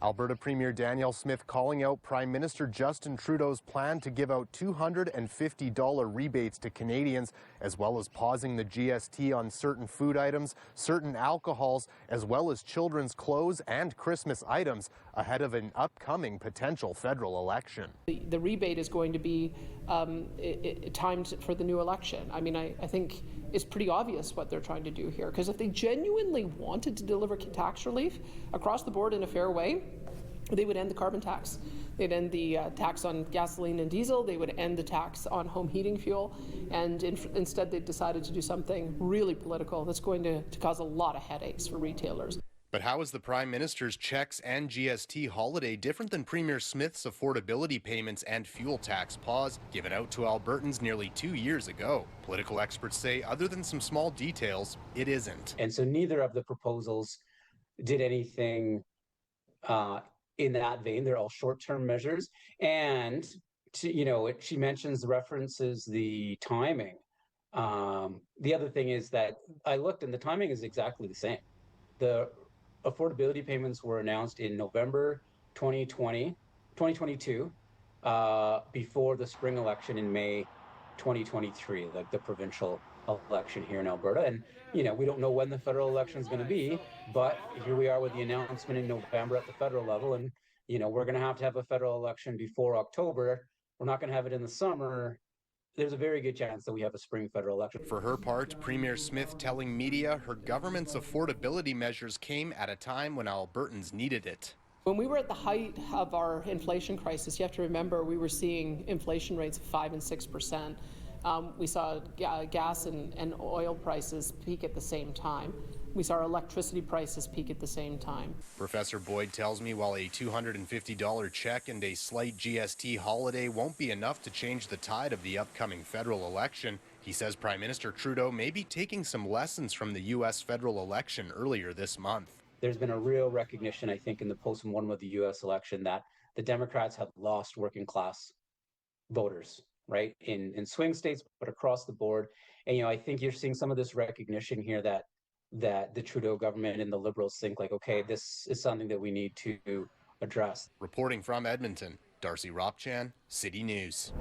Alberta Premier Danielle Smith calling out Prime Minister Justin Trudeau's plan to give out $250 rebates to Canadians, as well as pausing the GST on certain food items, certain alcohols, as well as children's clothes and Christmas items ahead of an upcoming potential federal election. The rebate is going to be timed for the new election. I mean, I think it's pretty obvious what they're trying to do here, because if they genuinely wanted to deliver tax relief across the board in a fair way, they would end the carbon tax. They'd end the tax on gasoline and diesel. They would end the tax on home heating fuel. And instead, they decided to do something really political that's going to cause a lot of headaches for retailers. But how is the Prime Minister's checks and GST holiday different than Premier Smith's affordability payments and fuel tax pause given out to Albertans nearly 2 years ago? Political experts say, other than some small details, it isn't. And so neither of the proposals did anything in that vein. They're all short-term measures. And, she references the timing. The other thing is that I looked and the timing is exactly the same. The affordability payments were announced in November 2022, before the spring election in May 2023, like the provincial election here in Alberta. And, we don't know when the federal election is going to be, but here we are with the announcement in November at the federal level. And, we're going to have a federal election before October. We're not going to have it in the summer. There's a very good chance that we have a spring federal election. For her part, Premier Smith telling media her government's affordability measures came at a time when Albertans needed it. When we were at the height of our inflation crisis, you have to remember we were seeing inflation rates of 5 and 6%. We saw gas and oil prices peak at the same time. We saw our electricity prices peak at the same time. Professor Boyd tells me while a $250 check and a slight GST holiday won't be enough to change the tide of the upcoming federal election, he says Prime Minister Trudeau may be taking some lessons from the U.S. federal election earlier this month. There's been a real recognition, I think, in the post-mortem of the U.S. election that the Democrats have lost working class voters, right, in swing states, but across the board. And, I think you're seeing some of this recognition here that the Trudeau government and the Liberals think like, okay, this is something that we need to address. Reporting from Edmonton, Darcy Ropchan, City News.